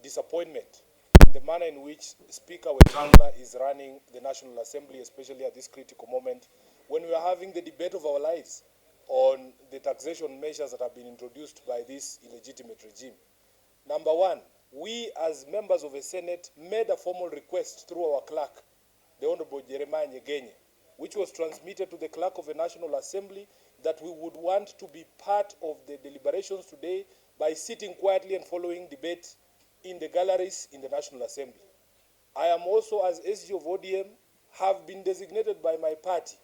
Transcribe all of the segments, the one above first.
disappointment in the manner in which Speaker Wetangula is running the National Assembly, especially at this critical moment, when we are having the debate of our lives on the taxation measures that have been introduced by this illegitimate regime. Number one, we as members of the Senate made a formal request through our clerk, the Honorable Jeremiah Nyegenye, which was transmitted to the clerk of the National Assembly, that we would want to be part of the deliberations today by sitting quietly and following debate in the galleries in the National Assembly. I am also, as SG of ODM, have been designated by my party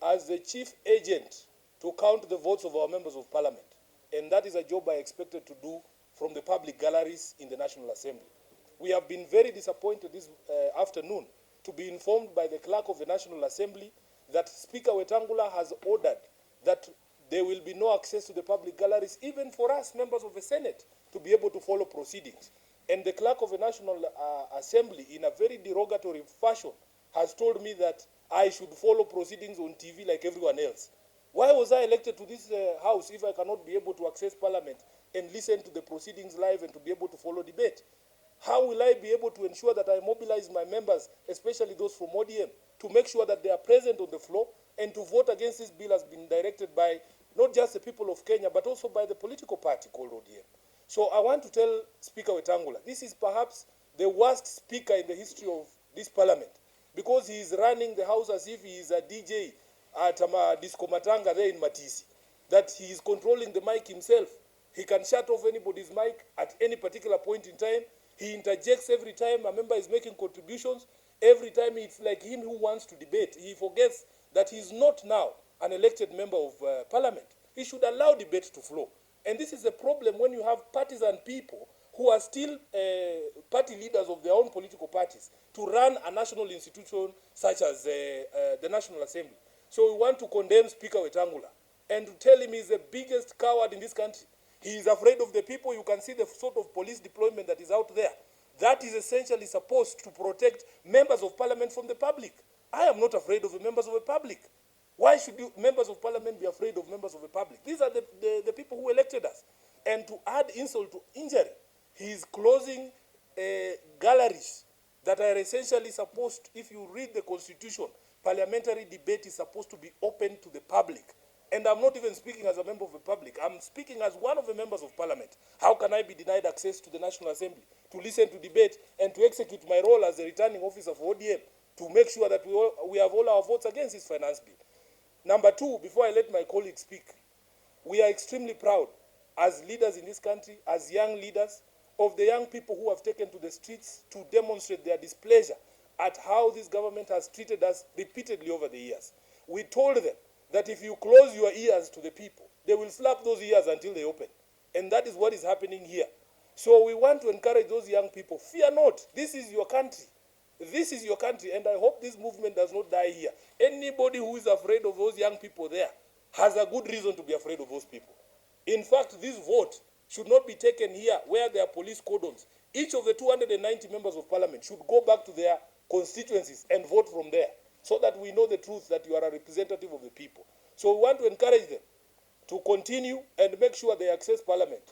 as the chief agent to count the votes of our members of parliament. And that is a job I expected to do from the public galleries in the National Assembly. We have been very disappointed this afternoon to be informed by the clerk of the National Assembly that Speaker Wetangula has ordered that there will be no access to the public galleries, even for us, members of the Senate, to be able to follow proceedings. And the clerk of the National Assembly, in a very derogatory fashion, has told me that I should follow proceedings on TV like everyone else. Why was I elected to this house if I cannot be able to access Parliament and listen to the proceedings live and to be able to follow debate? How will I be able to ensure that I mobilize my members, especially those from ODM, to make sure that they are present on the floor and to vote against this bill has been directed by not just the people of Kenya, but also by the political party called ODM. So I want to tell Speaker Wetangula, this is perhaps the worst speaker in the history of this parliament, because he is running the house as if he is a DJ at Disco Matanga there in Matisi, that he is controlling the mic himself. He can shut off anybody's mic at any particular point in time. He interjects every time a member is making contributions. Every time it's like him who wants to debate. He forgets that he's not now an elected member of parliament. He should allow debate to flow. And this is a problem when you have partisan people who are still party leaders of their own political parties to run a national institution such as the National Assembly. So we want to condemn Speaker Wetangula and to tell him he's the biggest coward in this country. He is afraid of the people. You can see the sort of police deployment that is out there. That is essentially supposed to protect members of parliament from the public. I am not afraid of the members of the public. Why should members of parliament be afraid of members of the public? These are the people who elected us. And to add insult to injury, he is closing galleries that are essentially supposed, if you read the Constitution, parliamentary debate is supposed to be open to the public. And I'm not even speaking as a member of the public. I'm speaking as one of the members of parliament. How can I be denied access to the National Assembly, to listen to debate, and to execute my role as the returning officer for ODM, to make sure that we have all our votes against this finance bill? Number two, before I let my colleagues speak, we are extremely proud as leaders in this country, as young leaders, of the young people who have taken to the streets to demonstrate their displeasure at how this government has treated us repeatedly over the years. We told them that if you close your ears to the people, they will slap those ears until they open. And that is what is happening here. So we want to encourage those young people, fear not, this is your country. This is your country, and I hope this movement does not die here. Anybody who is afraid of those young people there has a good reason to be afraid of those people. In fact, this vote should not be taken here where there are police cordons. Each of the 290 members of parliament should go back to their constituencies and vote from there, so that we know the truth that you are a representative of the people. So we want to encourage them to continue and make sure they access parliament.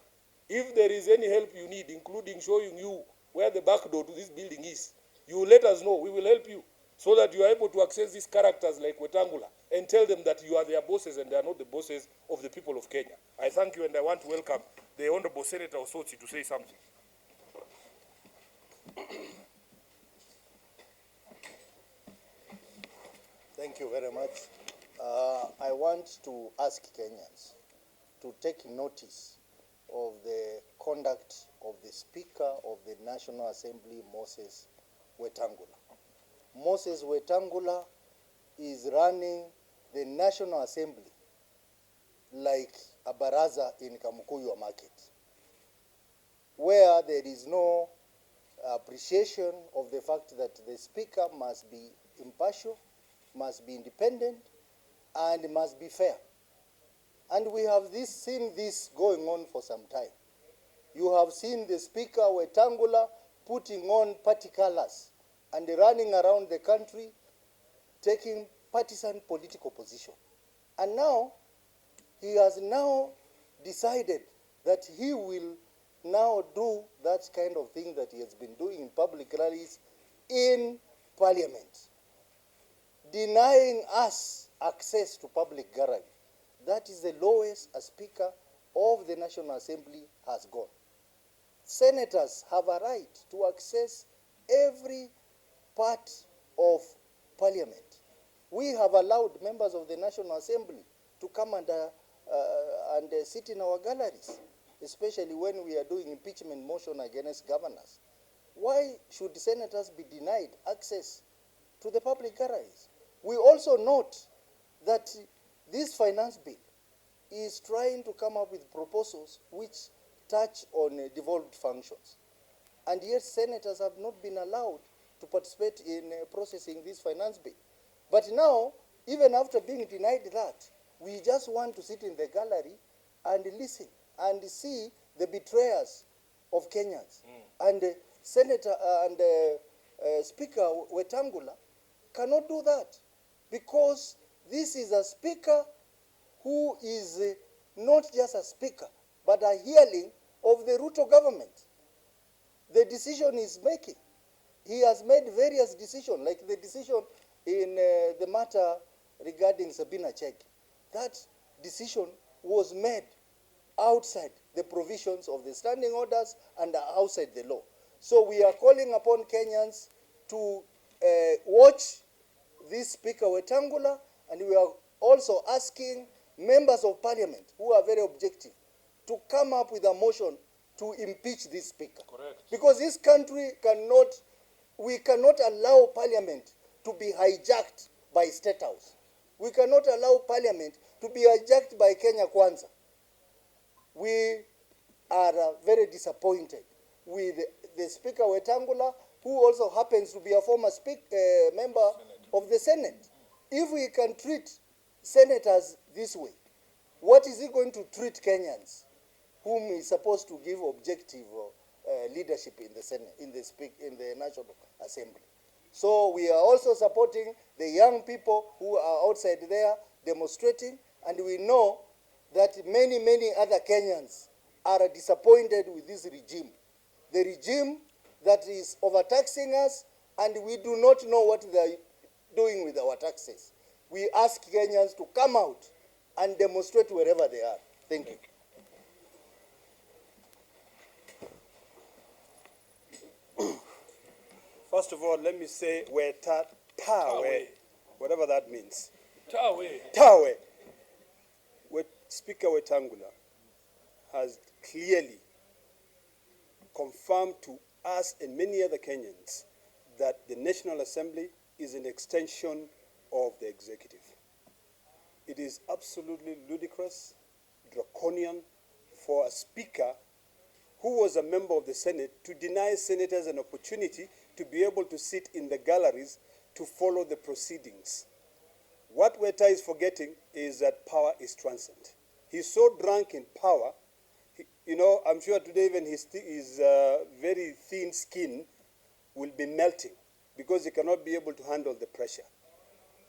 If there is any help you need, including showing you where the back door to this building is, you let us know. We will help you so that you are able to access these characters like Wetangula and tell them that you are their bosses and they are not the bosses of the people of Kenya. I thank you, and I want to welcome the Honorable Senator Osotsi to say something. Thank you very much. I want to ask Kenyans to take notice of the conduct of the Speaker of the National Assembly, Moses Wetangula. Moses Wetangula is running the National Assembly like a baraza in Kamukuywa market, where there is no appreciation of the fact that the Speaker must be impartial, must be independent, and must be fair. And we have seen this going on for some time. You have seen the Speaker Wetangula putting on party colors and running around the country taking partisan political position. And now, he has now decided that he will now do that kind of thing that he has been doing in public rallies in Parliament, denying us access to public gallery. That is the lowest a Speaker of the National Assembly has gone. Senators have a right to access every part of Parliament. We have allowed members of the National Assembly to come and sit in our galleries, especially when we are doing impeachment motion against governors. Why should senators be denied access to the public galleries? We also note that this finance bill is trying to come up with proposals which touch on devolved functions. And yet senators have not been allowed to participate in processing this finance bill. But now, even after being denied that, we just want to sit in the gallery and listen and see the betrayers of Kenyans. And Senator and Speaker Wetangula cannot do that, because this is a speaker who is not just a speaker, but a hearing of the Ruto government. The decision he's making, he has made various decisions, like the decision in the matter regarding Sabina Chege. That decision was made outside the provisions of the standing orders and outside the law. So we are calling upon Kenyans to watch this Speaker Wetangula, and we are also asking members of Parliament who are very objective to come up with a motion to impeach this Speaker. Correct. Because this country we cannot allow Parliament to be hijacked by State House. We cannot allow Parliament to be hijacked by Kenya Kwanza. We are very disappointed with the Speaker Wetangula, who also happens to be a former member of the Senate. If we can treat senators this way, what is he going to treat Kenyans, whom is supposed to give objective leadership in the Senate, in the National Assembly? So we are also supporting the young people who are outside there demonstrating, and we know that many, many other Kenyans are disappointed with this regime. The regime that is overtaxing us, and we do not know what they are doing with our taxes. We ask Kenyans to come out and demonstrate wherever they are. Thank you. First of all, let me say, Tawe, whatever that means. Tawe. Speaker Wetangula has clearly confirmed to us and many other Kenyans that the National Assembly is an extension of the executive. It is absolutely ludicrous, draconian for a speaker who was a member of the Senate to deny senators an opportunity to be able to sit in the galleries to follow the proceedings. What Weta is forgetting is that power is transient. He's so drunk in power, I'm sure today even his very thin skin will be melting because he cannot be able to handle the pressure.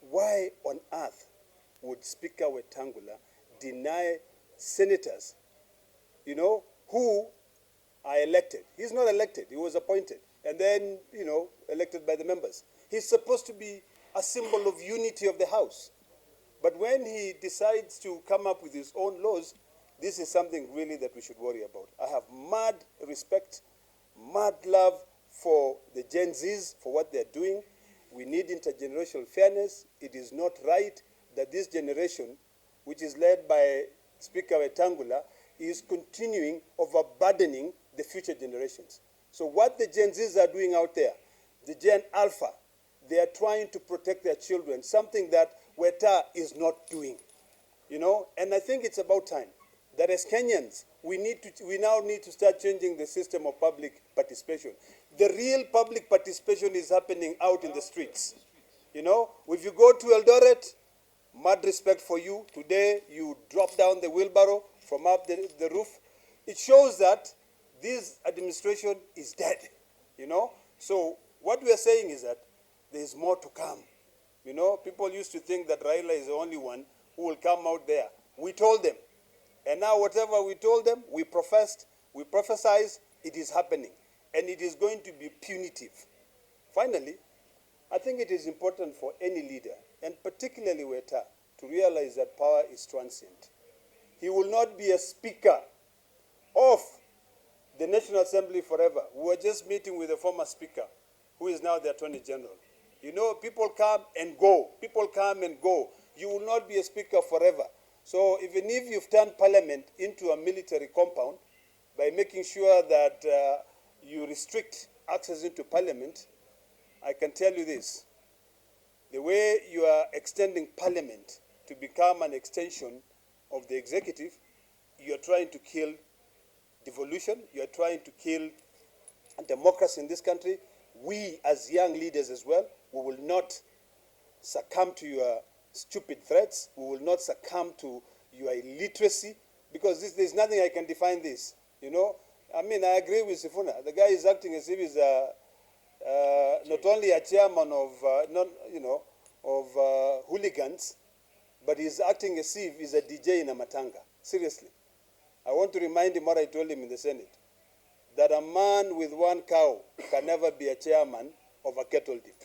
Why on earth would Speaker Wetangula deny senators, who are elected? He's not elected, he was appointed, and then, elected by the members. He's supposed to be a symbol of unity of the House. But when he decides to come up with his own laws, this is something really that we should worry about. I have mad respect, mad love for the Gen Zs, for what they're doing. We need intergenerational fairness. It is not right that this generation, which is led by Speaker Wetangula, is continuing overburdening the future generations. So what the Gen Zs are doing out there, the Gen Alpha, they are trying to protect their children, something that Weta is not doing. And I think it's about time that as Kenyans, we now need to start changing the system of public participation. The real public participation is happening out in the streets. If you go to Eldoret, mad respect for you. Today, you drop down the wheelbarrow from up the roof. It shows that this administration is dead, So what we are saying is that there is more to come. People used to think that Raila is the only one who will come out there. We told them. And now whatever we told them, we professed, we We prophesize, it is happening, and it is going to be punitive. Finally, I think it is important for any leader, and particularly Weta, to realize that power is transient. He will not be a speaker of the National Assembly forever. We were just meeting with the former speaker, who is now the Attorney General. You know, people come and go. People come and go. You will not be a speaker forever. So even if you've turned Parliament into a military compound by making sure that you restrict access into Parliament, I can tell you this. The way you are extending Parliament to become an extension of the executive, you are trying to kill devolution, you are trying to kill democracy in this country. We, as young leaders as well, we will not succumb to your stupid threats. We will not succumb to your illiteracy, because there's nothing I can define this. You know, I mean, I agree with Sifuna. The guy is acting as if he's not only a chairman of, hooligans, but he's acting as if he's a DJ in a matanga. Seriously. I want to remind him what I told him in the Senate, that a man with one cow can never be a chairman of a kettle dip.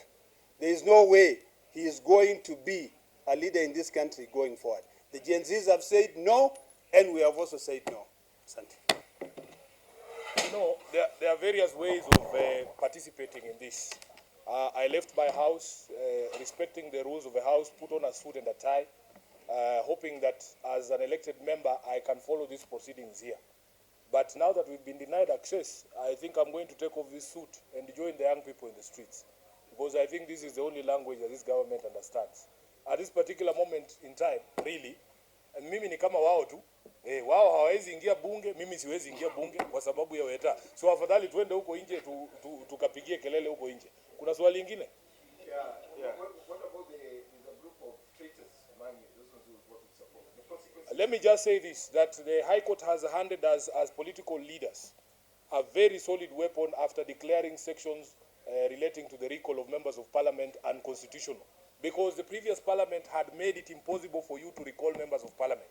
There is no way he is going to be a leader in this country going forward. The Gen Zs have said no, and we have also said no. Santi. You know, there are various ways of participating in this. I left my house, respecting the rules of the house, put on a suit and a tie, hoping that as an elected member, I can follow these proceedings here. But now that we've been denied access, I think I'm going to take off this suit and join the young people in the streets, because I think this is the only language that this government understands. At this particular moment in time, really, mimi ni kama wao tu. Wao hawawezi ingia bunge, mimi siwezi ingia bunge kwa sababu ya Weta. So afadhali tuende huko nje tukapigie kelele huko nje. Kuna swali lingine? Yeah. What about the group of traitors among those who voted support? The consequences. Let me just say this, that the High Court has handed us as political leaders a very solid weapon after declaring sections relating to the recall of members of parliament unconstitutional, because the previous parliament had made it impossible for you to recall members of parliament.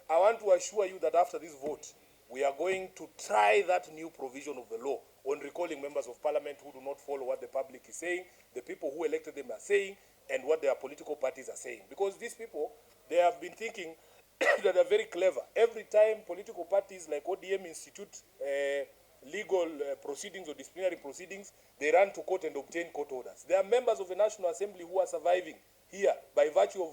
I want to assure you that after this vote, we are going to try that new provision of the law on recalling members of parliament who do not follow what the public is saying, the people who elected them are saying, and what their political parties are saying. Because these people, they have been thinking that they're very clever. Every time political parties like ODM institute legal proceedings or disciplinary proceedings, they run to court and obtain court orders. There are members of the National Assembly who are surviving here by virtue of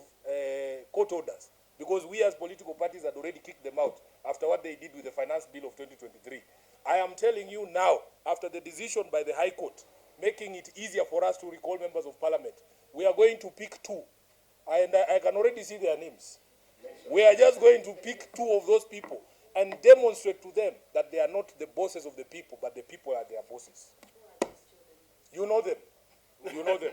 court orders, because we as political parties had already kicked them out after what they did with the Finance Bill of 2023. I am telling you now, after the decision by the High Court, making it easier for us to recall members of parliament, we are going to pick two. And I can already see their names. We are just going to pick two of those people and demonstrate to them that they are not the bosses of the people, but the people are their bosses. You know them. You know them.